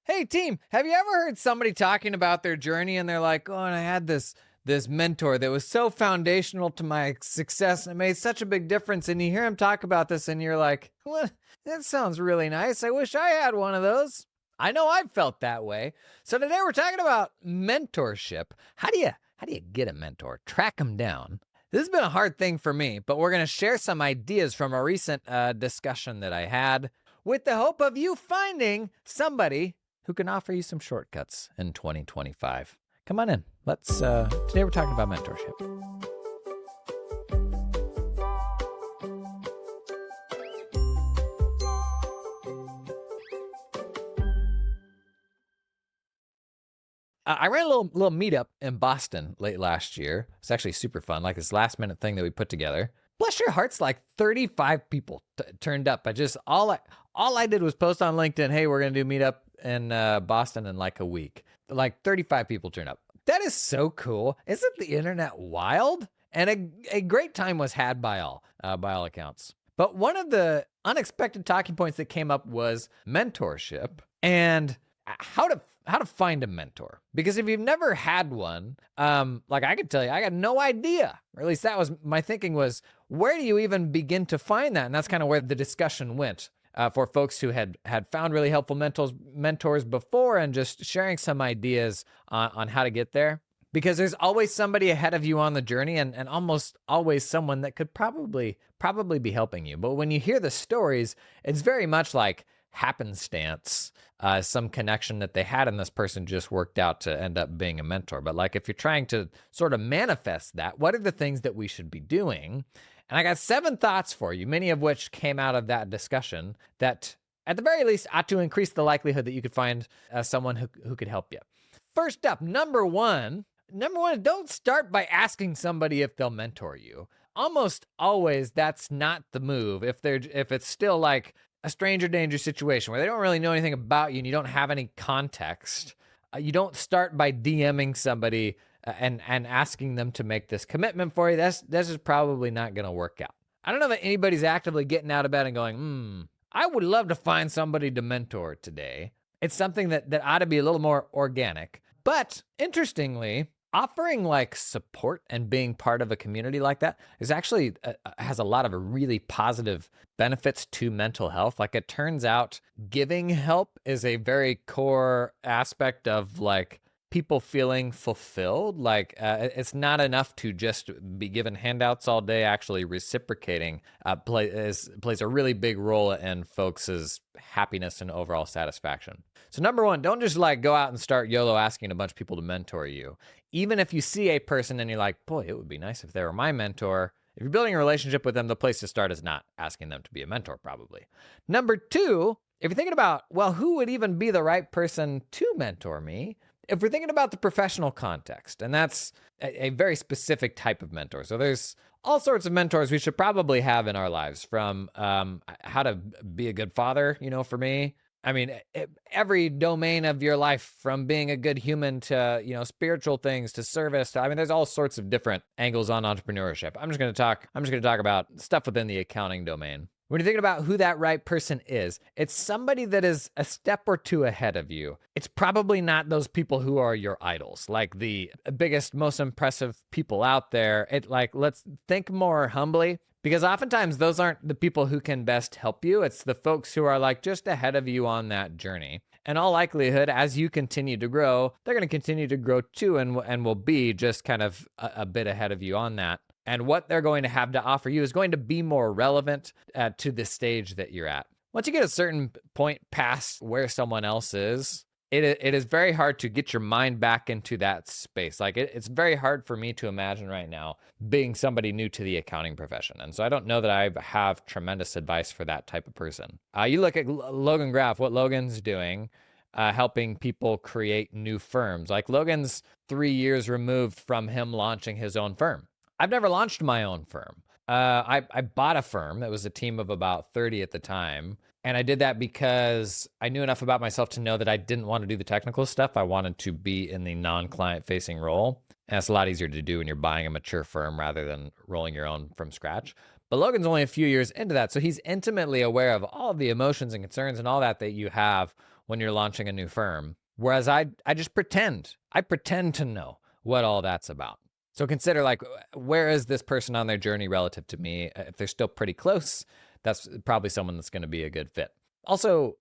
Hey team, have you ever heard somebody talking about their journey and they're like, "Oh, and I had this mentor that was so foundational to my success and it made such a big difference." And you hear him talk about this and you're like, "What? That sounds really nice. I wish I had one of those." I know I've felt that way. So today we're talking about mentorship. How do you get a mentor? Track them down. This has been a hard thing for me, but we're going to share some ideas from a recent discussion that I had with the hope of you finding somebody who can offer you some shortcuts in 2025. Come on in. Today we're talking about mentorship. I ran a little meetup in Boston late last year. It's actually super fun, like this last minute thing that we put together. Bless your hearts, like 35 people turned up. All I did was post on LinkedIn, "Hey, we're gonna do meetup in Boston in like a week." Like 35 people turned up. That is so cool. Isn't the internet wild? And a great time was had by all accounts. But one of the unexpected talking points that came up was mentorship and how to find a mentor. Because if you've never had one, like I could tell you, I got no idea. Or at least that was my thinking was, where do you even begin to find that? And that's kind of where the discussion went for folks who had found really helpful mentors before and just sharing some ideas on how to get there. Because there's always somebody ahead of you on the journey and almost always someone that could probably be helping you. But when you hear the stories, it's very much like happenstance, some connection that they had and this person just worked out to end up being a mentor. But like if you're trying to sort of manifest that, what are the things that we should be doing? And I got 7 thoughts for you, many of which came out of that discussion that at the very least ought to increase the likelihood that you could find someone who could help you. First up, number one, don't start by asking somebody if they'll mentor you. Almost always that's not the move. If it's still like a stranger danger situation where they don't really know anything about you and you don't have any context, you don't start by DMing somebody and asking them to make this commitment for you. That's just probably not going to work out. I don't know that anybody's actively getting out of bed and going, I would love to find somebody to mentor today. It's something that ought to be a little more organic. But interestingly, offering like support and being part of a community like that is actually has a lot of really positive benefits to mental health. Like it turns out giving help is a very core aspect of like people feeling fulfilled. Like it's not enough to just be given handouts all day. Actually reciprocating plays a really big role in folks' happiness and overall satisfaction. So number one, don't just like go out and start YOLO asking a bunch of people to mentor you. Even if you see a person and you're like, boy, it would be nice if they were my mentor. If you're building a relationship with them, the place to start is not asking them to be a mentor, probably. Number two, if you're thinking about, well, who would even be the right person to mentor me? If we're thinking about the professional context, and that's a very specific type of mentor. So there's all sorts of mentors we should probably have in our lives, from how to be a good father, for me. I mean, every domain of your life, from being a good human to, spiritual things to service. There's all sorts of different angles on entrepreneurship. I'm just going to talk about stuff within the accounting domain. When you're thinking about who that right person is, it's somebody that is a step or two ahead of you. It's probably not those people who are your idols, like the biggest, most impressive people out there. Let's think more humbly, because oftentimes those aren't the people who can best help you. It's the folks who are like just ahead of you on that journey. In all likelihood, as you continue to grow, they're going to continue to grow too, and will be just kind of a bit ahead of you on that. And what they're going to have to offer you is going to be more relevant to the stage that you're at. Once you get a certain point past where someone else is, it is very hard to get your mind back into that space. Like it's very hard for me to imagine right now being somebody new to the accounting profession. And so I don't know that I have tremendous advice for that type of person. You look at Logan Graff, what Logan's doing, helping people create new firms. Like Logan's 3 years removed from him launching his own firm. I've never launched my own firm. I bought a firm that was a team of about 30 at the time. And I did that because I knew enough about myself to know that I didn't want to do the technical stuff. I wanted to be in the non-client facing role. And it's a lot easier to do when you're buying a mature firm rather than rolling your own from scratch. But Logan's only a few years into that. So he's intimately aware of all of the emotions and concerns and all that you have when you're launching a new firm. Whereas I just pretend. I pretend to know what all that's about. So consider, like, where is this person on their journey relative to me? If they're still pretty close, that's probably someone that's going to be a good fit. Also,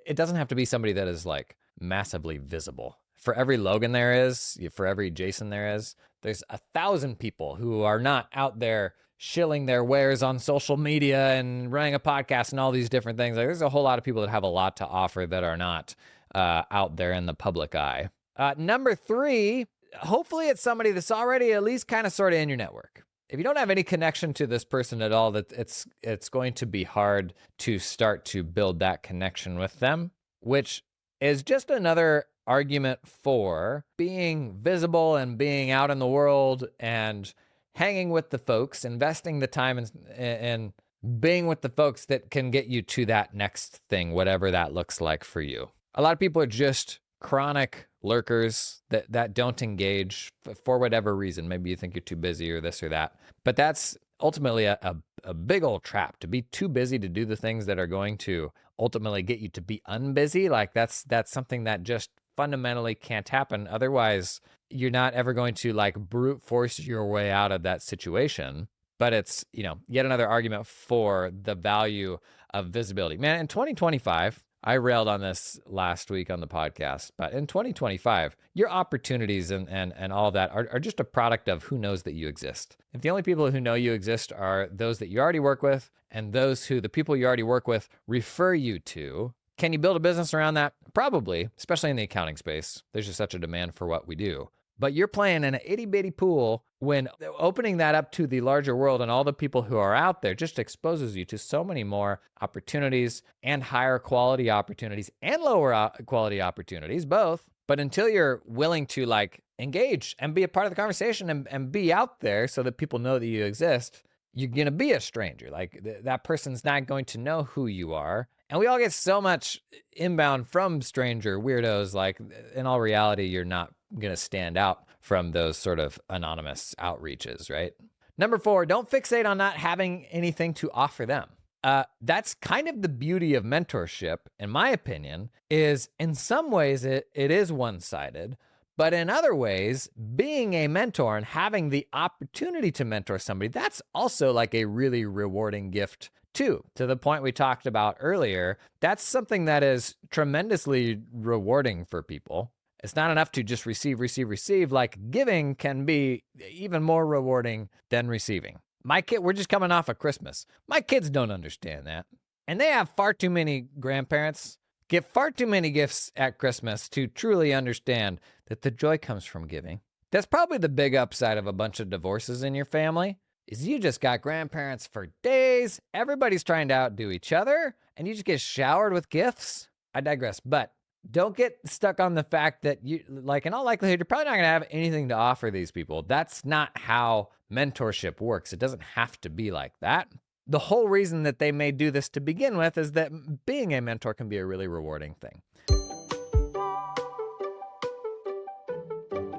it doesn't have to be somebody that is like massively visible. For every Logan there is, for every Jason there is, there's 1,000 people who are not out there shilling their wares on social media and running a podcast and all these different things. Like, there's a whole lot of people that have a lot to offer that are not out there in the public eye. Number 3, hopefully it's somebody that's already at least kind of sort of in your network. If you don't have any connection to this person at all, that it's going to be hard to start to build that connection with them, which is just another argument for being visible and being out in the world and hanging with the folks, investing the time in being with the folks that can get you to that next thing, whatever that looks like for you. A lot of people are just chronic lurkers that don't engage for whatever reason. Maybe you think you're too busy or this or that. But that's ultimately a big old trap, to be too busy to do the things that are going to ultimately get you to be unbusy. Like that's something that just fundamentally can't happen. Otherwise, you're not ever going to like brute force your way out of that situation. But it's, yet another argument for the value of visibility. Man, in 2025, I railed on this last week on the podcast, but in 2025, your opportunities and all of that are just a product of who knows that you exist. If the only people who know you exist are those that you already work with and those who the people you already work with refer you to, can you build a business around that? Probably, especially in the accounting space. There's just such a demand for what we do. But you're playing in an itty bitty pool when opening that up to the larger world and all the people who are out there just exposes you to so many more opportunities and higher quality opportunities and lower quality opportunities, both. But until you're willing to like engage and be a part of the conversation and be out there so that people know that you exist, you're going to be a stranger. Like that person's not going to know who you are. And we all get so much inbound from stranger weirdos. Like in all reality, you're not going to stand out from those sort of anonymous outreaches, right? Number 4, don't fixate on not having anything to offer them. That's kind of the beauty of mentorship, in my opinion, is in some ways it is one-sided, but in other ways, being a mentor and having the opportunity to mentor somebody, that's also like a really rewarding gift too. To the point we talked about earlier, that's something that is tremendously rewarding for people. It's not enough to just receive. Like giving can be even more rewarding than receiving. We're just coming off of Christmas. My kids don't understand that. And they have far too many grandparents, give far too many gifts at Christmas to truly understand that the joy comes from giving. That's probably the big upside of a bunch of divorces in your family, is you just got grandparents for days. Everybody's trying to outdo each other, and you just get showered with gifts. I digress, but don't get stuck on the fact that you, like, in all likelihood, you're probably not going to have anything to offer these people. That's not how mentorship works. It doesn't have to be like that. The whole reason that they may do this to begin with is that being a mentor can be a really rewarding thing.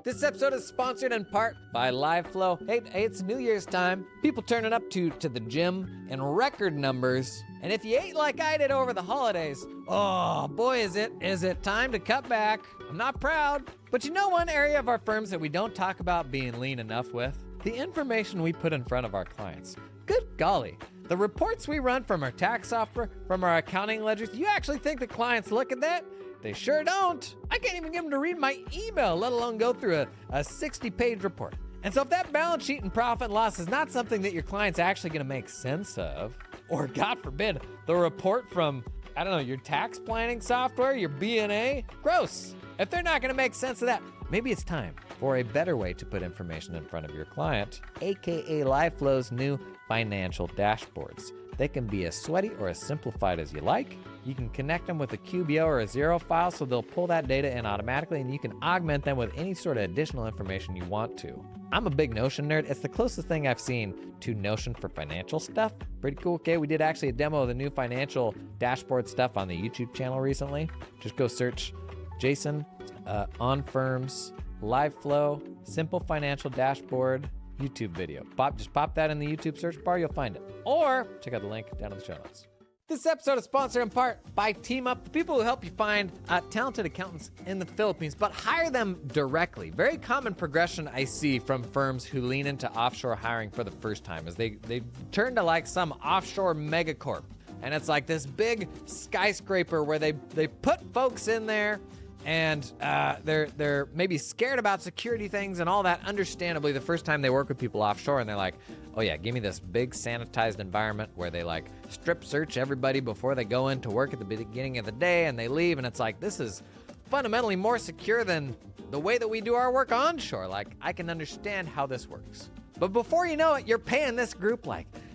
This episode is sponsored in part by LiveFlow. Hey, it's New Year's time. People turning up to the gym in record numbers. And if you ate like I did over the holidays, oh boy, is it time to cut back. I'm not proud, but you know one area of our firms that we don't talk about being lean enough with? The information we put in front of our clients. Good golly. The reports we run from our tax software, from our accounting ledgers, you actually think the clients look at that? They sure don't. I can't even get them to read my email, let alone go through a 60-page report. And so if that balance sheet and profit and loss is not something that your client's actually going to make sense of, or God forbid, the report from, I don't know, your tax planning software, your B&A, gross. If they're not going to make sense of that, maybe it's time for a better way to put information in front of your client, aka LiveFlow's new financial dashboards. They can be as sweaty or as simplified as you like. You can connect them with a QBO or a Xero file so they'll pull that data in automatically, and you can augment them with any sort of additional information you want to. I'm a big Notion nerd. It's the closest thing I've seen to Notion for financial stuff. Pretty cool. Okay, we did actually a demo of the new financial dashboard stuff on the YouTube channel recently. Just go search Jason on Firms LiveFlow Simple Financial Dashboard YouTube video. Just pop that in the YouTube search bar, you'll find it. Or check out the link down in the show notes. This episode is sponsored in part by Team Up, the people who help you find talented accountants in the Philippines, but hire them directly. Very common progression I see from firms who lean into offshore hiring for the first time is they turn to like some offshore megacorp. And it's like this big skyscraper where they put folks in there and they're maybe scared about security things and all that. Understandably, the first time they work with people offshore and they're like, oh yeah, give me this big sanitized environment where they like strip search everybody before they go into work at the beginning of the day and they leave. And it's like, this is fundamentally more secure than the way that we do our work onshore. Like, I can understand how this works. But before you know it, you're paying this group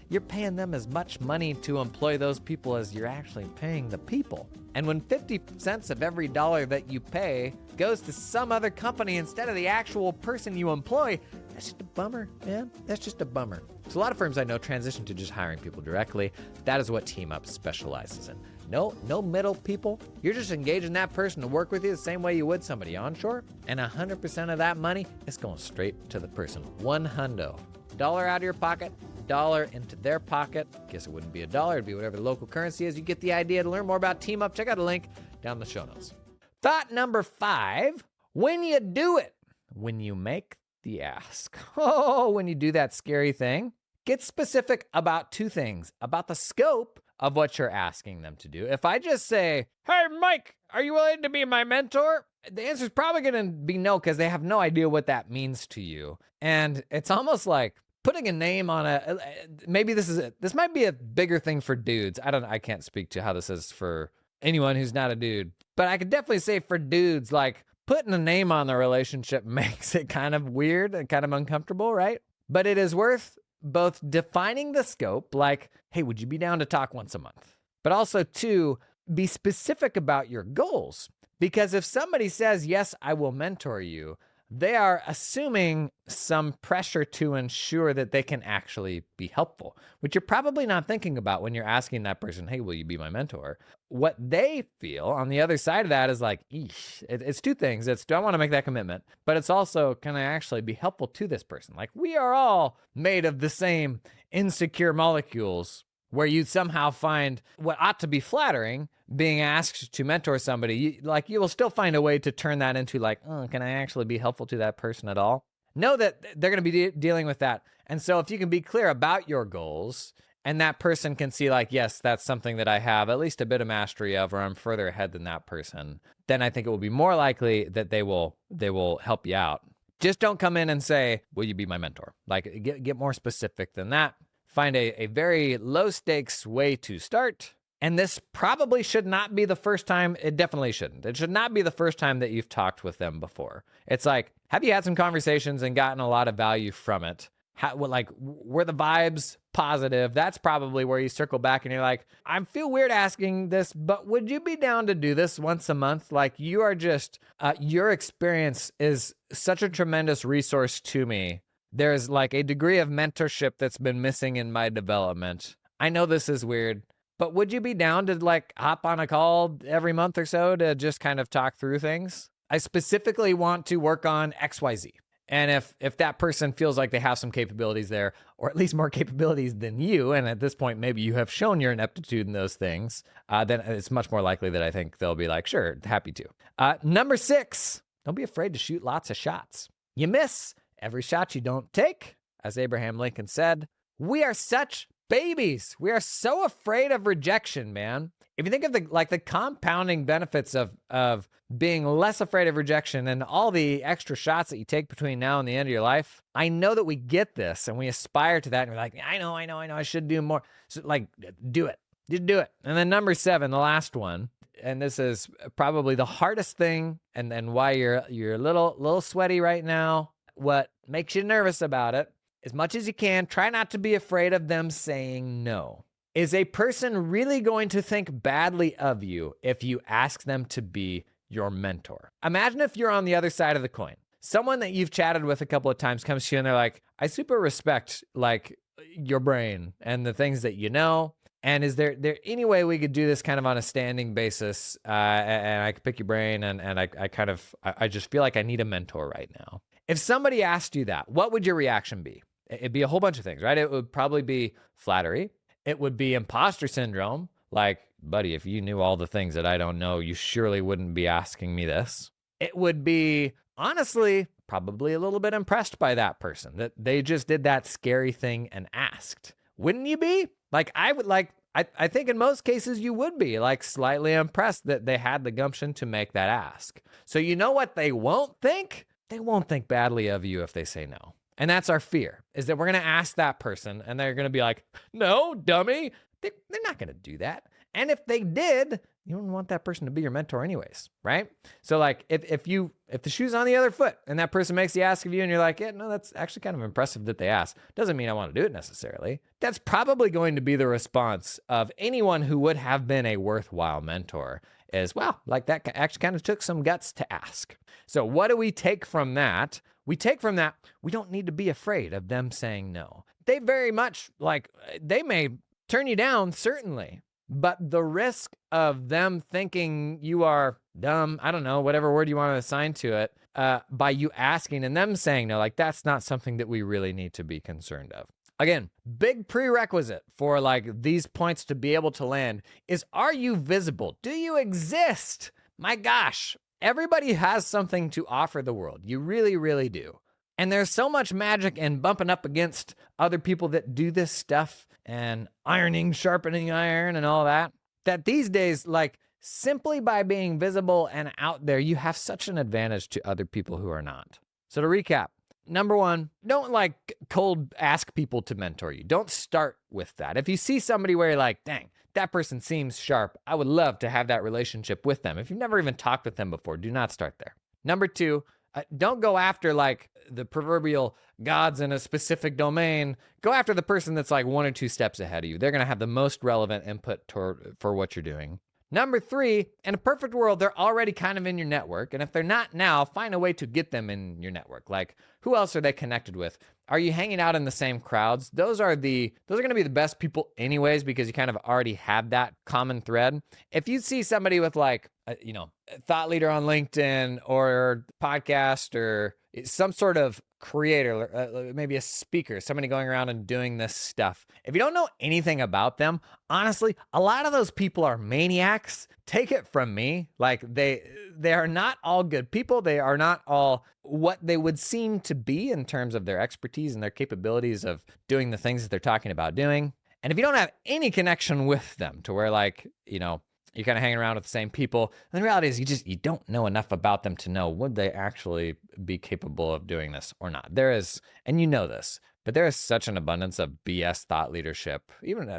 you're paying them as much money to employ those people as you're actually paying the people. And when 50 cents of every dollar that you pay goes to some other company instead of the actual person you employ, that's just a bummer, man. That's just a bummer. So a lot of firms I know transition to just hiring people directly. That is what Team Up specializes in. No middle people. You're just engaging that person to work with you the same way you would somebody onshore. And 100% of that money is going straight to the person. $100 out of your pocket, $1 into their pocket. Guess it wouldn't be $1, it'd be whatever the local currency is. You get the idea. To learn more about Team Up, check out a link down in the show notes. Thought number 5, when you do it, when you make the ask. Oh, when you do that scary thing, get specific about 2 things, about the scope of what you're asking them to do. If I just say, hey, Mike, are you willing to be my mentor? The answer is probably going to be no, because they have no idea what that means to you. And it's almost like putting a name on maybe this might be a bigger thing for dudes. I can't speak to how this is for anyone who's not a dude, but I could definitely say for dudes, like putting a name on the relationship makes it kind of weird and kind of uncomfortable, right? But it is worth both defining the scope, like, hey, would you be down to talk once a month? But also 2, be specific about your goals. Because if somebody says, yes, I will mentor you, they are assuming some pressure to ensure that they can actually be helpful, which you're probably not thinking about when you're asking that person, hey, will you be my mentor? What they feel on the other side of that is like, eesh. It's 2 things. It's, do I want to make that commitment? But it's also, can I actually be helpful to this person? Like, we are all made of the same insecure molecules, where you somehow find what ought to be flattering, being asked to mentor somebody, you will still find a way to turn that into like, oh, can I actually be helpful to that person at all? Know that they're going to be dealing with that. And so if you can be clear about your goals and that person can see like, yes, that's something that I have at least a bit of mastery of, or I'm further ahead than that person, then I think it will be more likely that they will help you out. Just don't come in and say, will you be my mentor? Like, get more specific than that. Find a very low stakes way to start. And this probably should not be the first time. It definitely shouldn't. It should not be the first time that you've talked with them before. It's like, have you had some conversations and gotten a lot of value from it? Were the vibes positive? That's probably where you circle back and you're like, I feel weird asking this, but would you be down to do this once a month? Like, you are just, your experience is such a tremendous resource to me. There's like a degree of mentorship that's been missing in my development. I know this is weird, but would you be down to like hop on a call every month or so to just kind of talk through things? I specifically want to work on XYZ. And if that person feels like they have some capabilities there, or at least more capabilities than you, and at this point, maybe you have shown your ineptitude in those things, then it's much more likely that I think they'll be like, sure, happy to. Number 6, don't be afraid to shoot lots of shots. You miss every shot you don't take. As Abraham Lincoln said, we are such babies. We are so afraid of rejection, man. If you think of the compounding benefits of being less afraid of rejection and all the extra shots that you take between now and the end of your life, I know that we get this and we aspire to that. And we're like, I know, I should do more. So like, do it. Just do it. And then number 7, the last one, and this is probably the hardest thing, and then why you're a little sweaty right now. What makes you nervous about it, as much as you can, try not to be afraid of them saying no. Is a person really going to think badly of you if you ask them to be your mentor? Imagine if you're on the other side of the coin. Someone that you've chatted with a couple of times comes to you and they're like, I super respect like your brain and the things that you know. And is there any way we could do this kind of on a standing basis? And I could pick your brain and I just feel like I need a mentor right now. If somebody asked you that, what would your reaction be? It'd be a whole bunch of things, right? It would probably be flattery. It would be imposter syndrome. Like, buddy, if you knew all the things that I don't know, you surely wouldn't be asking me this. It would be, honestly, probably a little bit impressed by that person that they just did that scary thing and asked. Wouldn't you be? Like, I think in most cases you would be like slightly impressed that they had the gumption to make that ask. So you know what they won't think? They won't think badly of you if they say no. And that's our fear, is that we're going to ask that person and they're going to be like, no, dummy. They're not going to do that. And if they did, you wouldn't want that person to be your mentor anyways, right? So like if the shoe's on the other foot and that person makes the ask of you and you're like, yeah, no, that's actually kind of impressive that they asked. Doesn't mean I want to do it necessarily. That's probably going to be the response of anyone who would have been a worthwhile mentor is, wow, like that actually kind of took some guts to ask. So what do we take from that? We take from that, we don't need to be afraid of them saying no. They very much, like, they may turn you down, certainly. But the risk of them thinking you are dumb, I don't know, whatever word you want to assign to it, by you asking and them saying no, like that's not something that we really need to be concerned of. Again, big prerequisite for like these points to be able to land is, are you visible? Do you exist? My gosh, everybody has something to offer the world. You really, really do. And there's so much magic in bumping up against other people that do this stuff and ironing, sharpening iron and all that, that these days, like simply by being visible and out there, you have such an advantage to other people who are not. So to recap, number one, don't like cold ask people to mentor you. Don't start with that. If you see somebody where you're like, dang, that person seems sharp, I would love to have that relationship with them. If you've never even talked with them before, do not start there. Number two, don't go after like the proverbial gods in a specific domain. Go after the person that's like 1 or 2 steps ahead of you. They're going to have the most relevant input for what you're doing. Number three, in a perfect world, they're already kind of in your network. And if they're not now, find a way to get them in your network. Like, who else are they connected with? Are you hanging out in the same crowds? Those are going to be the best people anyways, because you kind of already have that common thread. If you see somebody with like, a thought leader on LinkedIn or podcast or some sort of creator, maybe a speaker, somebody going around and doing this stuff. If you don't know anything about them, honestly, a lot of those people are maniacs. Take it from me. Like they are not all good people. They are not all what they would seem to be in terms of their expertise and their capabilities of doing the things that they're talking about doing. And if you don't have any connection with them to where like, you're kind of hanging around with the same people, and the reality is you don't know enough about them to know would they actually be capable of doing this or not. There is, and you know this, but there is such an abundance of BS thought leadership, even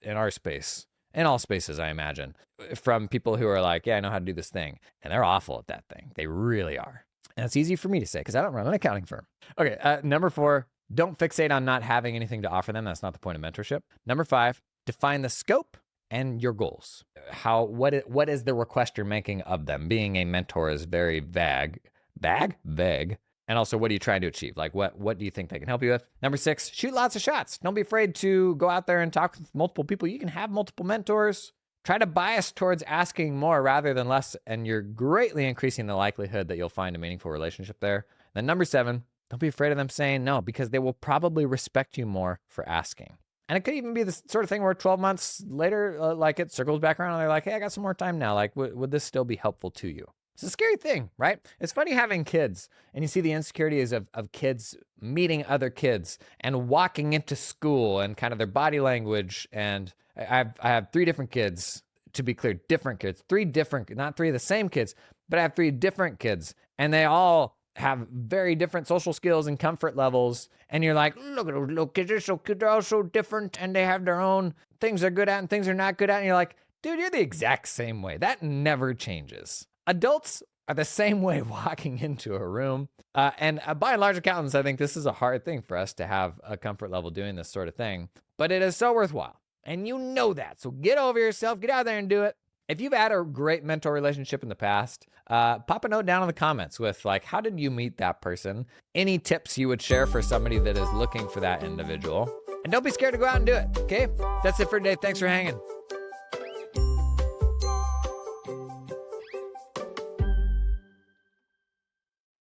in our space, in all spaces, I imagine, from people who are like, yeah, I know how to do this thing. And they're awful at that thing. They really are. And it's easy for me to say because I don't run an accounting firm. Okay, number 4, don't fixate on not having anything to offer them. That's not the point of mentorship. Number 5, define the scope and your goals. What is the request you're making of them? Being a mentor is very vague. And also, what are you trying to achieve? Like, what do you think they can help you with? Number 6, shoot lots of shots. Don't be afraid to go out there and talk with multiple people. You can have multiple mentors. Try to bias towards asking more rather than less, and you're greatly increasing the likelihood that you'll find a meaningful relationship there. Then number 7, don't be afraid of them saying no, because they will probably respect you more for asking. And it could even be the sort of thing where 12 months later, like it circles back around and they're like, hey, I got some more time now. Like, would this still be helpful to you? It's a scary thing, right? It's funny having kids and you see the insecurities of kids meeting other kids and walking into school and kind of their body language. And I have 3 different kids, to be clear, different kids, 3 different, not 3 of the same kids, but I have 3 different kids, and they all have very different social skills and comfort levels. And you're like, look at those little kids, they're all so different and they have their own things they're good at and things they're not good at. And you're like, dude, you're the exact same way. That never changes. Adults are the same way walking into a room. And by and large, accountants, I think this is a hard thing for us to have a comfort level doing this sort of thing, but it is so worthwhile. And you know that. So get over yourself, get out there and do it. If you've had a great mentor relationship in the past, pop a note down in the comments with like, how did you meet that person? Any tips you would share for somebody that is looking for that individual? And don't be scared to go out and do it, okay? That's it for today. Thanks for hanging.